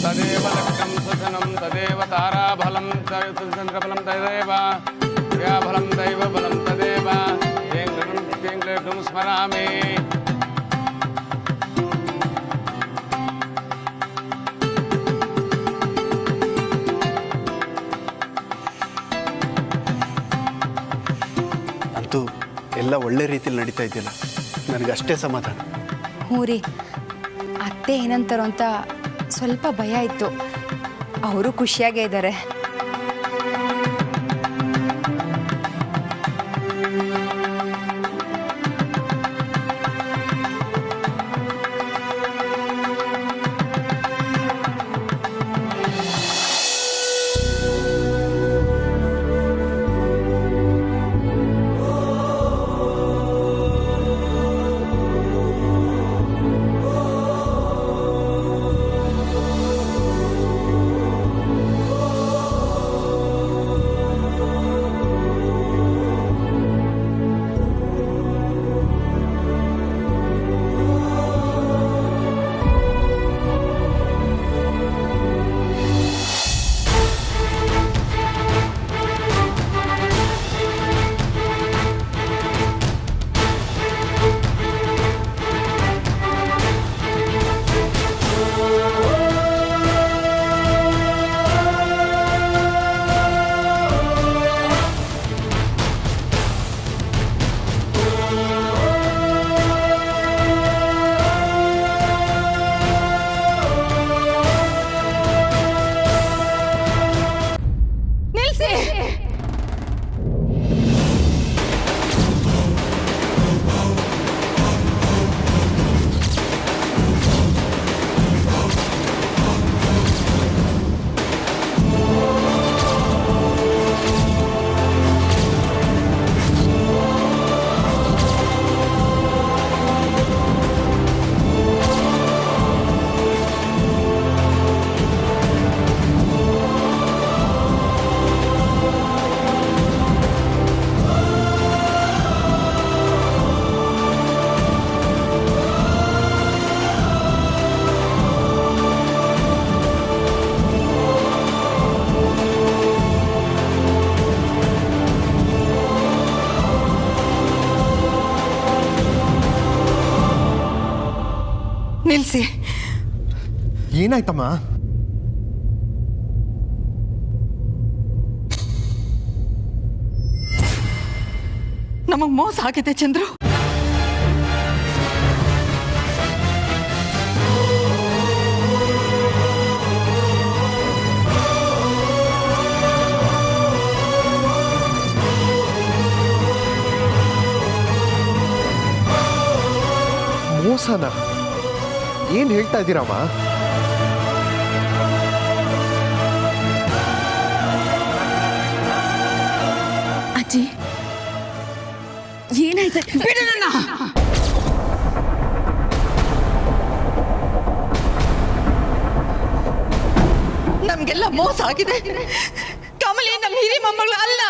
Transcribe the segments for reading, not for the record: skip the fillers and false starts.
तदेव लक्ष्यं सुजनं तदेव ताराबलं चन्द्रबलं तदेव क्रियाबलं दैवबलं तदेव तें स्मरामि ಅಂತೂ ಎಲ್ಲ ಒಳ್ಳೆ ರೀತಿಯಲ್ಲಿ ನಡೀತಾ ಇದೆಯಲ್ಲ, ನನಗಷ್ಟೇ ಸಮಾಧಾನ. ಹ್ಞೂ ರೀ, ಅತ್ತೆ ಏನಂತಾರೋ ಅಂತ ಸ್ವಲ್ಪ ಭಯ ಇತ್ತು. ಅವರು ಖುಷಿಯಾಗೇ ಇದ್ದಾರೆ. ನಿಲ್ಸಿ. ಏನಾಯ್ತಮ್ಮ? ನಮಗ್ ಮೋಸ ಆಗಿದೆ ಚಂದ್ರು. ಮೋಸನ? ಏನ್ ಹೇಳ್ತಾ ಇದ್ದೀರಮ್ಮ? ಅಜ್ಜಿ ಏನಾಯ್ತು? ಬಿಡು ನನ್ನ. ನಮ್ಗೆಲ್ಲ ಮೋಸ ಆಗಿದೆ. ಕಮಲಿ ನಮ್ಮ ಹಿರಿ ಮೊಮ್ಮಗಳು ಅಲ್ಲ.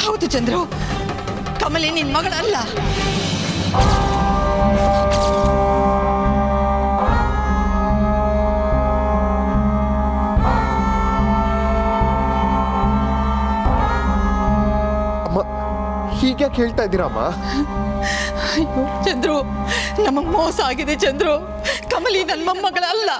ಹೌದು ಚಂದ್ರು, ಕಮಲಿ ನಿನ್ ಮಗಳಲ್ಲ. ಅಮ್ಮ ಹೀಗ್ಯಾಕೆ ಹೇಳ್ತಾ ಇದ್ದೀರಮ್ಮ? ಅಯ್ಯೋ ಚಂದ್ರು, ನಮಗ್ ಮೋಸ ಆಗಿದೆ ಚಂದ್ರು. ಕಮಲಿ ನನ್ನ ಮೊಮ್ಮಗಳಲ್ಲ.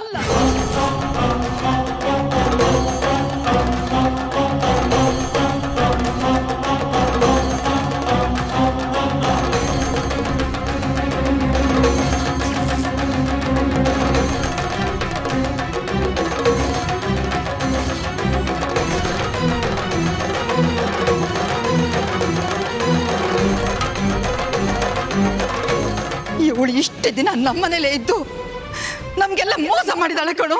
ಇವಳು ಇಷ್ಟು ದಿನ ನಮ್ಮನೇಲೇ ಇದ್ದು ನಮಗೆಲ್ಲ ನಮಗೆಲ್ಲ ಮೋಸ ಮಾಡಿದಾಳೆ ಕಣೋ.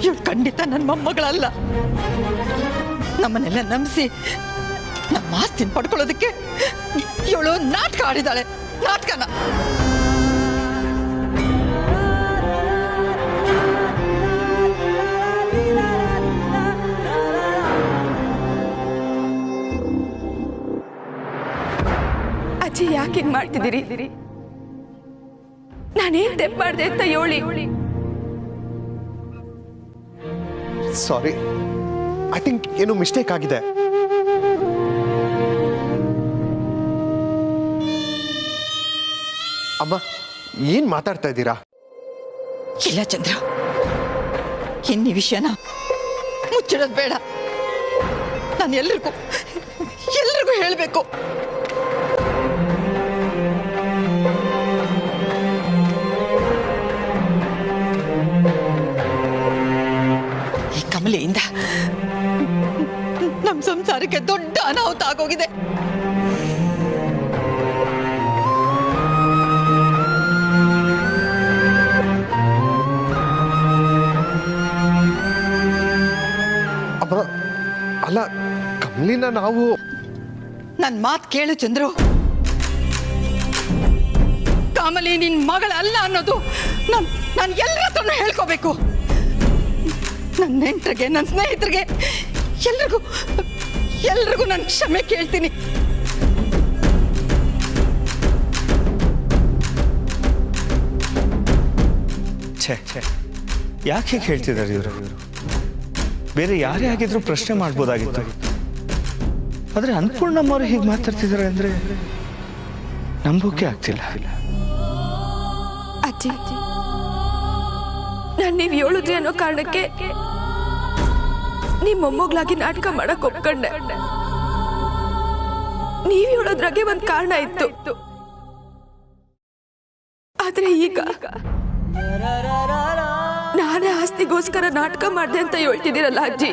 ಇವಳು ಖಂಡಿತ ನನ್ನ ಮೊಮ್ಮಗಳಲ್ಲ. ನಮ್ಮನ್ನೆಲ್ಲ ನಂಬಿಸಿ ನಮ್ಮ ಆಸ್ತಿನ ಪಡ್ಕೊಳ್ಳೋದಕ್ಕೆ ಇವಳು ನಾಟಕ ಆಡಿದಾಳೆ. ನಾಟಕನ ಅಜ್ಜಿ ಯಾಕೆ ಹಿಂಗ್ ಮಾಡ್ತಿದ್ದೀರಿ? ನಾನೇನ್ ತೆಪ್ಪ ಮಾಡ್ದೆ ಅಂತ ಹೇಳಿ. ಸಾರಿ, ಐ ಥಿಂಕ್ ಏನೋ ಮಿಸ್ಟೇಕ್ ಆಗಿದೆ. ಅಮ್ಮ, ಏನ್ ಮಾತಾಡ್ತಾ ಇದ್ದೀರಾ? ಇಲ್ಲ ಚಂದ್ರ, ಇನ್ನಿ ವಿಷಯನ ಮುಚ್ಚಿಡೋದು ಬೇಡ. ನಾನು ಎಲ್ರಿಗೂ ಹೇಳಬೇಕು. ಈ ಕಮಲೆಯಿಂದ ನಮ್ಮ ಸಂಸಾರಕ್ಕೆ ದೊಡ್ಡ ಅನಾಹುತ ಆಗೋಗಿದೆ. ಅಮ್ಮ, ಅಲ್ಲ, ಕಮಲಿನ ನಾವು ನನ್ನ ಮಾತು ಕೇಳು ಚಂದ್ರು. ಕಮಲಿ ನಿನ್ ಮಗಳಲ್ಲ ಅನ್ನೋದು ನಾನು ಎಲ್ಲರ ಹತ್ರನೂ ಹೇಳ್ಕೋಬೇಕು. ನನ್ನ ನೆಂಟರಿಗೆ, ನನ್ನ ಸ್ನೇಹಿತರಿಗೆ, ಎಲ್ರಿಗೂ ನಾನು ಕ್ಷಮೆ ಕೇಳ್ತೀನಿ. ಛೇ, ಯಾಕೆ ಹೀಗೆ ಹೇಳ್ತಿದ್ದಾರೆ ಇವರು? ಬೇರೆ ಯಾರೇ ಆಗಿದ್ರು ಪ್ರಶ್ನೆ ಮಾಡ್ಬೋದಾಗಿತ್ತು. ಆದರೆ ಅನ್ನಪೂರ್ಣಮ್ಮವರು ಹೀಗೆ ಮಾತಾಡ್ತಿದ್ದಾರೆ ಅಂದ್ರೆ ನಂಬೋಕೆ ಆಗ್ತಿಲ್ಲ. ಅಜ್ಜಿ, ನಾನು ನೀವು ಹೇಳಿದ್ರಿ ಅನ್ನೋ ಕಾರಣಕ್ಕೆ ನಿಮ್ಮ ಮೊಮ್ಮಗಳಾಗಿ ನಾಟಕ ಮಾಡಕ್ ಒಪ್ಕೊಂಡೆ. ನೀವು ಹೇಳೋದ್ರಾಗೆ ಒಂದ್ ಕಾರಣ ಇತ್ತು. ಆದ್ರೆ ಈಗ ನಾನೇ ಆಸ್ತಿಗೋಸ್ಕರ ನಾಟಕ ಮಾಡ್ದೆ ಅಂತ ಹೇಳ್ತಿದ್ದೀರಲ್ಲ ಅಜ್ಜಿ,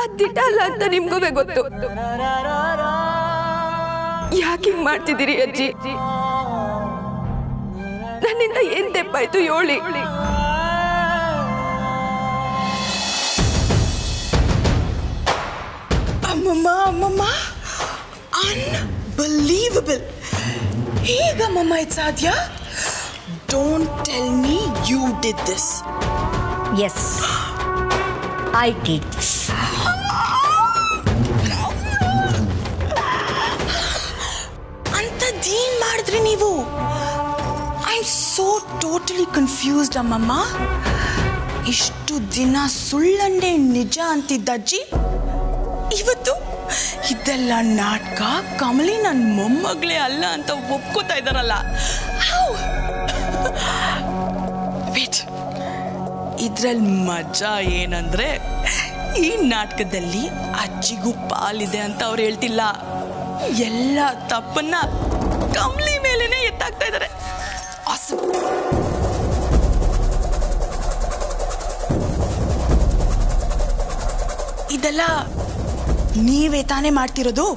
ಅದ್ದಿಟ್ಟ ಅಲ್ಲ ಅಂತ ನಿಮ್ಗೂ ಗೊತ್ತು. ಯಾಕೆ ಹಿಂಗ್ ಮಾಡ್ತಿದ್ದೀರಿ ಅಜ್ಜಿ? ನನ್ನಿಂದ ಏನ್ ತೆಪ್ಪಾಯ್ತು ಹೇಳಿ. ಅಮ್ಮಮ್ಮ, ಅನ್ಬಿಲೀವಬಲ್. ಹೇಗಮ್ಮಮ್ಮ ಇದು ಸಾಧ್ಯ? Don't tell me you did this. Yes, I did this. ಅಂಥದ್ದೇನ್ ಮಾಡಿದ್ರಿ ನೀವು? I am so totally confused ಅಮ್ಮಮ್ಮ. ಇಷ್ಟು ದಿನ ಸುಳ್ಳನ್ನೇ ನಿಜ ಅಂತಿದ್ದ ಅಜ್ಜಿ ಇವತ್ತು ಇದೆಲ್ಲ ನಾಟಕ, ಕಮಲಿ ನನ್ನ ಮೊಮ್ಮಗಳೇ ಅಲ್ಲ ಅಂತ ಒಪ್ಕೋತಾ ಇದ್ದಾರಲ್ಲ. ಇದ್ರಲ್ಲಿ ಮಜಾ ಏನಂದ್ರೆ, ಈ ನಾಟಕದಲ್ಲಿ ಅಜ್ಜಿಗೂ ಪಾಲಿದೆ ಅಂತ ಅವ್ರು ಹೇಳ್ತಿಲ್ಲ. ಎಲ್ಲ ತಪ್ಪನ್ನ ಕಮಲಿ ಮೇಲೇನೆ ಎತ್ತಾಕ್ತಾ ಇದ್ದಾರೆ. ಇದೆಲ್ಲ ನೀವೇ ತಾನೇ ಮಾಡ್ತಿರೋದು?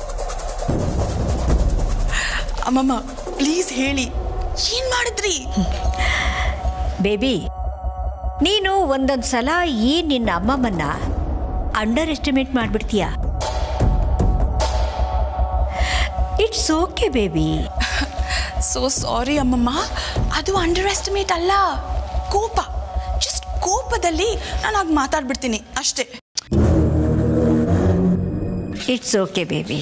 ಅಮ್ಮಮ್ಮ, ಪ್ಲೀಸ್ ಹೇಳಿ, ಏನ್ ಮಾಡಿದ್ರಿ? ಬೇಬಿ, ನೀನು ಒಂದೊಂದು ಸಲ ಈ ನಿನ್ನ ಅಮ್ಮಮ್ಮನ್ನ ಅಂಡರ್ ಎಸ್ಟಿಮೇಟ್ ಮಾಡಿಬಿಡ್ತೀಯ. It's okay baby. So sorry ಅಮ್ಮಮ್ಮ, ಅದು ಅಂಡರ್ ಎಸ್ಟಿಮೇಟ್ ಅಲ್ಲ, ಕೋಪ. ಜಸ್ಟ್ ಕೋಪದಲ್ಲಿ ನಾನು ಆಗ ಮಾತಾಡ್ಬಿಡ್ತೀನಿ ಅಷ್ಟೇ. It's okay baby.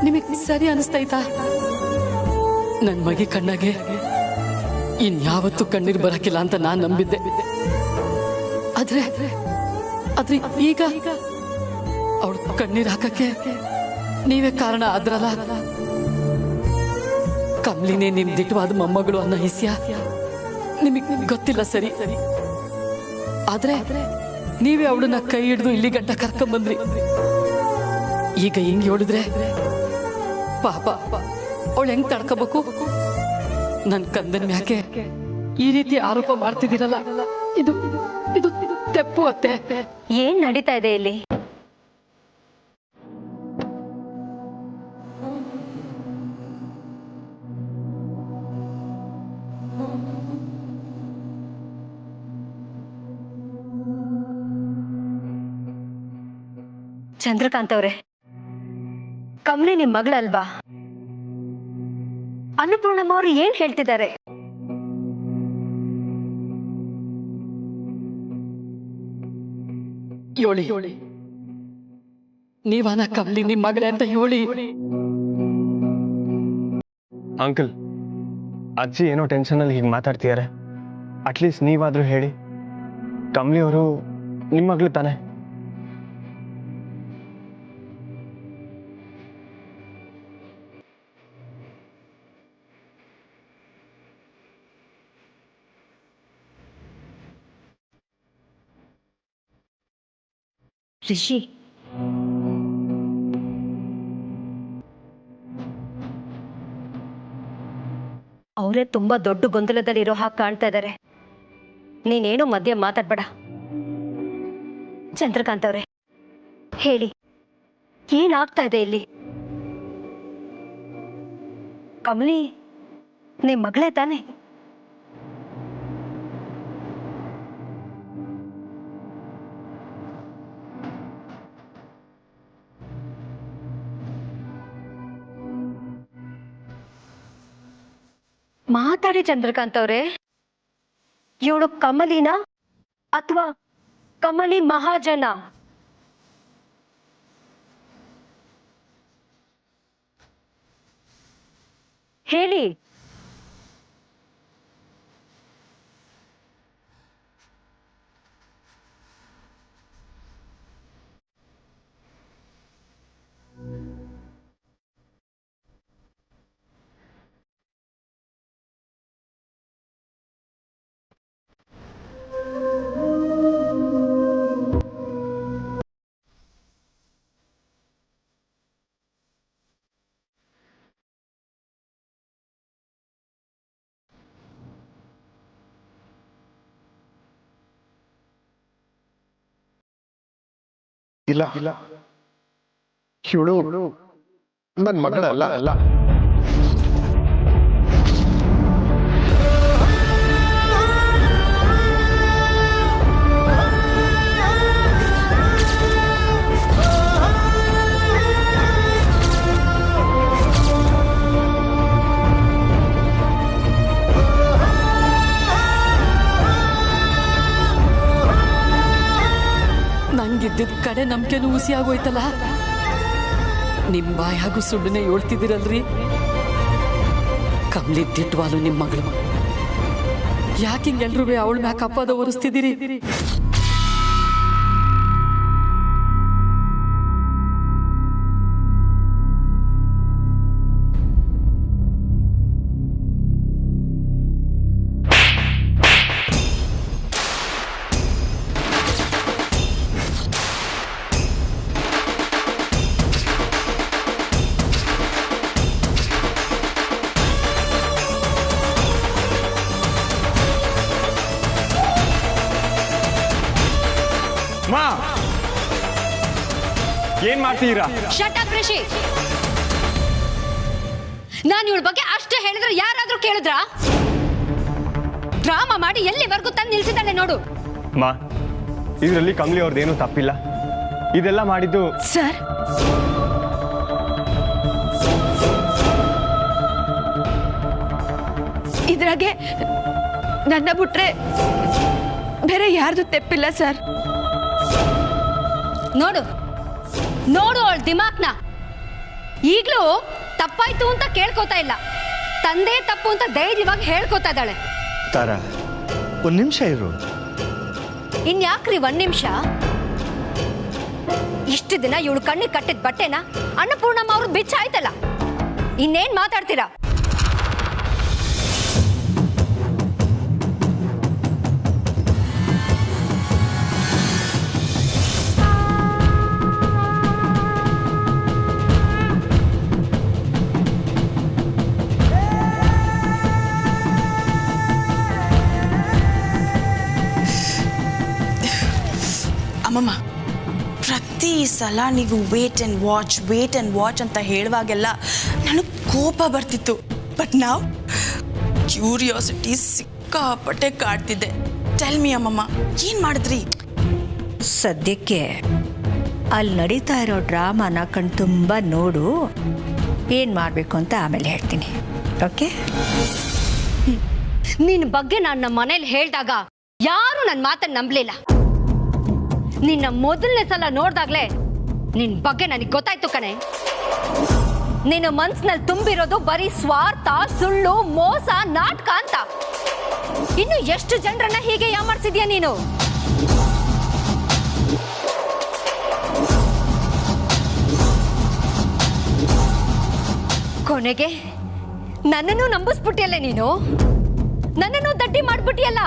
ನಿಮಗೆ ಸರಿ ಅನಿಸ್ತೈತಾ? ನನ್ನ ಮಗಿ ಕಣ್ಣಾಗೆ ಇನ್ಯಾವತ್ತೂ ಕಣ್ಣೀರು ಬರಕಿಲ್ಲ ಅಂತ ನಾನು ನಂಬಿದ್ದೆ. ಆದ್ರೆ ಈಗ ಅವಳು ಕಣ್ಣೀರು ಹಾಕಕ್ಕೆ ನೀವೇ ಕಾರಣ ಆದ್ರಲ್ಲ. ಕಮ್ಲಿನೇ ನಿಮ್ ದಿಟ್ಟವಾದ ಮೊಮ್ಮಗಳು ಅನ್ನೋ ಹಿಸ್ಯ ನಿಮಗೆ ಗೊತ್ತಿಲ್ಲ ಸರಿ. ಆದ್ರೆ ನೀವೇ ಅವಳನ್ನ ಕೈ ಹಿಡಿದು ಇಲ್ಲಿ ಗಂಟ ಕರ್ಕೊಂಬಂದ್ರಿ. ಈಗ ಹಿಂಗ್ ಹೇಳಿದ್ರೆ ಪಾಪ ಅವಳು ಹೆಂಗ್ ತಡ್ಕೋಬೇಕು? ನನ್ ಕಂದನ್ ಮ್ಯಾಕೆ ಈ ರೀತಿ ಆರೋಪ ಮಾಡ್ತಿದ್ದೀರಲ್ಲ, ಇದು ಇದು ತೆಪ್ಪು ಅತ್ತೆ. ಏನ್ ನಡೀತಾ ಇದೆ ಇಲ್ಲಿ? ಚಂದ್ರಕಾಂತ್ ಅವ್ರೆ, ಕಮಲಿ ನಿಮ್ ಮಗಳಲ್ವಾ? ಅನ್ನಪೂರ್ಣಮ್ಮ ಅವರು ಏನ್ ಹೇಳ್ತಿದ್ದಾರೆ? ಹೇಳಿ, ನೀವನ ಕಮಲಿ ನಿಮ್ ಮಗಳೇ ಅಂತ ಹೇಳಿ. ಅಂಕಲ್, ಅಜ್ಜಿ ಏನೋ ಟೆನ್ಷನಲ್ಲಿ ಹೀಗೆ ಮಾತಾಡ್ತಿದ್ದಾರೆ. ಅಟ್ಲೀಸ್ಟ್ ನೀವಾದರೂ ಹೇಳಿ, ಕಮಲಿ ಅವರು ನಿಮ್ಮ ಮಗಳು ತಾನೆ? ರಿಷಿ, ಅವರೇ ತುಂಬಾ ದೊಡ್ಡ ಗೊಂದಲದಲ್ಲಿ ಇರೋ ಹಾಗೆ ಕಾಣ್ತಾ ಇದ್ದಾರೆ. ನೀನೇನು ಮಧ್ಯೆ ಮಾತಾಡ್ಬೇಡ. ಚಂದ್ರಕಾಂತ್ ಅವ್ರೆ, ಹೇಳಿ, ಏನಾಗ್ತಾ ಇದೆ ಇಲ್ಲಿ? ಕಮಲಿ ನಿಮ್ ಮಗಳೇ ತಾನೆ? ಮಾತಾಡಿ ಚಂದ್ರಕಾಂತ್ ಅವ್ರೆ. ಇವಳು ಕಮಲಿನ ಅಥವಾ ಕಮಲಿ ಮಹಾಜನ? ಹೇಳಿ. ಇಲ್ಲ, ಇವಳು ನನ್ನ ಮಗಳಲ್ಲ. ನಂಗಿದ್ದಿದ್ ಕಡೆ ನಂಬಿಕೆನೂ ಹುಸಿ ಆಗೋಯ್ತಲ್ಲ. ನಿಮ್ ಬಾಯಾಗೂ ಸುಳ್ಳನೆ ಹೇಳ್ತಿದ್ದೀರಲ್ರಿ. ಕಮ್ಲಿ ದಿಟ್ವಾಲು ನಿಮ್ ಮಗಳು. ಯಾಕಿಂಗ್ ಎಲ್ರೂ ಅವಳ ಮ್ಯಾಕ ಅಪವಾದ ಹೊರಿಸ್ತಿದ್ದೀರಿ? ಏನ್ ಮಾಡ್ತೀರಾ? Shut up Rishi. ನಾನು ಇವಳ ಬಗ್ಗೆ ಅಷ್ಟೇ ಹೇಳಿದ್ರೆ ಯಾರಾದ್ರೂ ಕೇಳಿದ್ರಾ? ಡ್ರಾಮಾ ಮಾಡಿ ಎಲ್ಲಿವರೆಗೂ ತಂದು ನಿಲ್ಸಿದ್ದಾಳೆ ನೋಡು. ಮಾ, ಇದರಲ್ಲಿ ಕಮಲಿ ಅವ್ರದ್ದೇನು ತಪ್ಪಿಲ್ಲ. ಇದೆಲ್ಲ ಮಾಡಿದ್ದು ಸರ್. ಇದ್ರಾಗೆ ನನ್ನ ಬಿಟ್ರೆ ಬೇರೆ ಯಾರ್ದು ತೆಪ್ಪಿಲ್ಲ ಸರ್. ನೋಡು ನೋಡು ಅವಳ ದಿಮಾಕ್ನ. ಈಗಲೂ ತಪ್ಪಾಯ್ತು ಅಂತ ಕೇಳ್ಕೊತಾ ಇಲ್ಲ, ತಂದೆ ತಪ್ಪು ಅಂತ ಧೈರ್ಯವಾಗಿ ಹೇಳ್ಕೊತಾ ಇದ್ದಾಳೆ. ತಾರಾ, ಒಂದು ನಿಮಿಷ ಇರು. ಇನ್ಯಾಕ್ರಿ 1 ನಿಮಿಷ? ಇಷ್ಟು ದಿನ ಇವಳು ಕಣ್ಣಿಗೆ ಕಟ್ಟಿದ ಬಟ್ಟೆನ ಅನ್ನಪೂರ್ಣಮ್ಮ ಅವ್ರು ಬಿಚ್ಚಾಯ್ತಲ್ಲ, ಇನ್ನೇನ್ ಮಾತಾಡ್ತೀರಾ? ಅಮ್ಮಮ್ಮ, ಪ್ರತಿ ಸಲ ನೀವು ವೇಟ್ ಆ್ಯಂಡ್ ವಾಚ್ ಅಂತ ಹೇಳುವಾಗೆಲ್ಲ ನನಗೆ ಕೋಪ ಬರ್ತಿತ್ತು. ಬಟ್ ನಾವು ಕ್ಯೂರಿಯಾಸಿಟಿ ಸಿಕ್ಕಾಪಟ್ಟೆ ಕಾಡ್ತಿದ್ದೆ. ಟೆಲ್ ಮಿ ಅಮ್ಮಮ್ಮ, ಏನು ಮಾಡಿದ್ರಿ? ಸದ್ಯಕ್ಕೆ ಅಲ್ಲಿ ನಡೀತಾ ಇರೋ ಡ್ರಾಮಾನ ಕಣ್ತುಂಬ ನೋಡು, ಏನು ಮಾಡಬೇಕು ಅಂತ ಆಮೇಲೆ ಹೇಳ್ತೀನಿ. ಓಕೆ? ನಿನ್ನ ಬಗ್ಗೆ ನಾನು ನಮ್ಮ ಮನೇಲಿ ಹೇಳಿದಾಗ ಯಾರು ನನ್ನ ಮಾತನ್ನು ನಂಬಲಿಲ್ಲ. ನಿನ್ನ ಮೊದಲನೇ ಸಲ ನೋಡ್ದಾಗ್ಲೇ ನಿನ್ನ ಬಗ್ಗೆ ನನಗೆ ಗೊತ್ತಾಯ್ತು ಕಣೆ. ನಿನ್ನ ಮನ್ಸಿನಲ್ಲಿ ತುಂಬಿರೋದು ಬರೀ ಸ್ವಾರ್ಥ, ಸುಳ್ಳು, ಮೋಸ, ನಾಟಕ ಅಂತ. ಇನ್ನು ಎಷ್ಟು ಜನರನ್ನ ಹೀಗೆ ಯಾಮಾರಿಸಿದ್ಯಾ ನೀನು? ಕೊನೆಗೆ ನನ್ನನ್ನು ನಂಬಿಸ್ಬಿಟ್ಟಿಯಲ್ಲ ನೀನು, ನನ್ನನ್ನು ದಡ್ಡಿ ಮಾಡ್ಬಿಟ್ಟಿಯಲ್ಲ.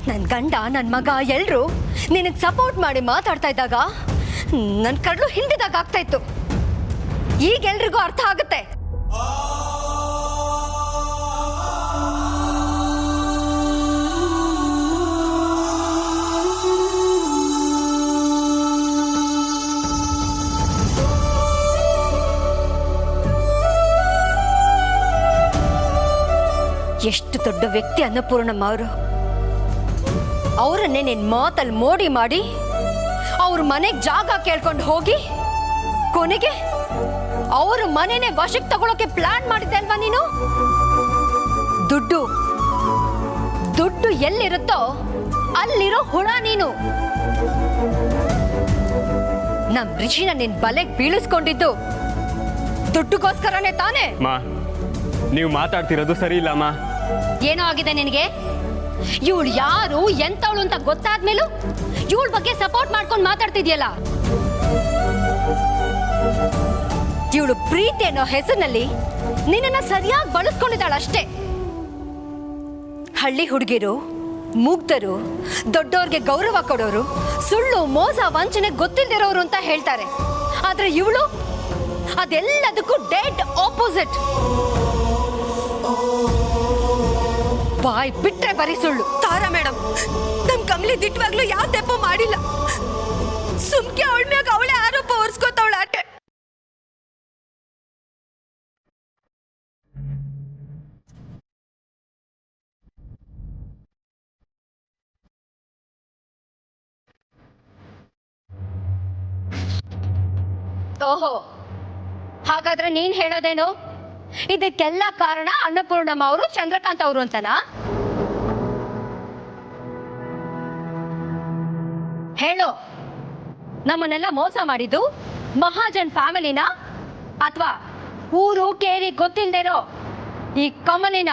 ನನ್ನ ಗಂಡ, ನನ್ನ ಮಗ ಎಲ್ಲರೂ ನಿನಗೆ ಸಪೋರ್ಟ್ ಮಾಡಿ ಮಾತಾಡ್ತಾ ಇದ್ದಾಗ ನನ್ನ ಕಡ್ಲು ಹಿಂಡಿದಾಗ ಆಗ್ತಾ ಇತ್ತು. ಈಗ ಎಲ್ರಿಗೂ ಅರ್ಥ ಆಗುತ್ತೆ. ಎಷ್ಟು ದೊಡ್ಡ ವ್ಯಕ್ತಿ ಅನ್ನಪೂರ್ಣಮ್ಮ ಅವರು. ಅವರನ್ನೇ ನಿನ್ನ ಮಾತಲ್ಲಿ ಮೋಡಿ ಮಾಡಿ ಅವ್ರ ಮನೆಗೆ ಜಾಗ ಕೇಳ್ಕೊಂಡು ಹೋಗಿ ಕೊನೆಗೆ ಅವ್ರ ಮನೆನೇ ವಶಕ್ಕೆ ತಗೊಳಕ್ಕೆ ಪ್ಲಾನ್ ಮಾಡಿದ್ದೆ ಅಲ್ವಾ ನೀನು? ದುಡ್ಡು ಎಲ್ಲಿರುತ್ತೋ ಅಲ್ಲಿರೋ ಹುಳ ನೀನು. ನಮ್ ಋಷಿನ ನಿನ್ ಬಲೆಗೆ ಬೀಳಿಸ್ಕೊಂಡಿದ್ದು ದುಡ್ಡುಗೋಸ್ಕರನೇ ತಾನೇ? ನೀವು ಮಾತಾಡ್ತಿರೋದು ಸರಿ ಇಲ್ಲ ಅಮ್ಮ. ಏನೋ ಆಗಿದೆ ನಿನಗೆ? ಇವಳು ಯಾರು, ಎಂತವಳು ಅಂತ ಗೊತ್ತಾದ್ಮೇಲೂ ಇವಳ ಬಗ್ಗೆ ಸಪೋರ್ಟ್ ಮಾಡ್ಕೊಂಡು ಮಾತಾಡ್ತಿದ್ಯಲ್ಲ. ಇವಳು ಪ್ರೀತಿ ಅನ್ನೋ ಹೆಸರಿನಲ್ಲಿ ನಿನ್ನನ್ನ ಸರಿಯಾಗಿ ಬಳಸ್ಕೊಂಡಿದ್ದಾಳಷ್ಟೇ. ಹಳ್ಳಿ ಹುಡುಗಿರು, ಮುಗ್ಧರು, ದೊಡ್ಡವ್ರಿಗೆ ಗೌರವ ಕೊಡೋರು, ಸುಳ್ಳು, ಮೋಸ, ವಂಚನೆ ಗೊತ್ತಿಲ್ದಿರೋರು ಅಂತ ಹೇಳ್ತಾರೆ. ಆದ್ರೆ ಇವಳು ಅದೆಲ್ಲದಕ್ಕೂ ಡೆಡ್ ಆಪೋಸಿಟ್. ಬಾಯ್ ಬಿಟ್ರೆ ಬರೀ ಸುಳ್ಳು. ತಾರಾ ಮೇಡಮ್, ನಮ್ ಕಮಲಿ ದಿಟ್ಟವಾಗ್ಲೂ ಯಾವ ತೆಪ್ಪು ಮಾಡಿಲ್ಲ. ಸುಮ್ಕೆ ಅವಳ ಮ್ಯಾಗ ಅವಳೇ ಆರೋಪ ಹೊರ್ಸ್ಕೊತಾವಳ ಆಟೆ. ಓಹೋ, ಹಾಗಾದ್ರೆ ನೀನ್ ಹೇಳೋದೇನು? ಇದಕ್ಕೆಲ್ಲ ಕಾರಣ ಅನ್ನಪೂರ್ಣಮ್ಮ ಅವರು, ಚಂದ್ರಕಾಂತ್ ಅವರು ಅಂತನಾ? ಹೇಳು, ನಮ್ಮನ್ನೆಲ್ಲ ಮೋಸ ಮಾಡಿದ್ದು ಮಹಾಜನ್ ಫ್ಯಾಮಿಲಿನ ಅಥವಾ ಊರು ಕೇರಿ ಗೊತ್ತಿಲ್ದೇನೋ ಈ ಕಮಲಿನ?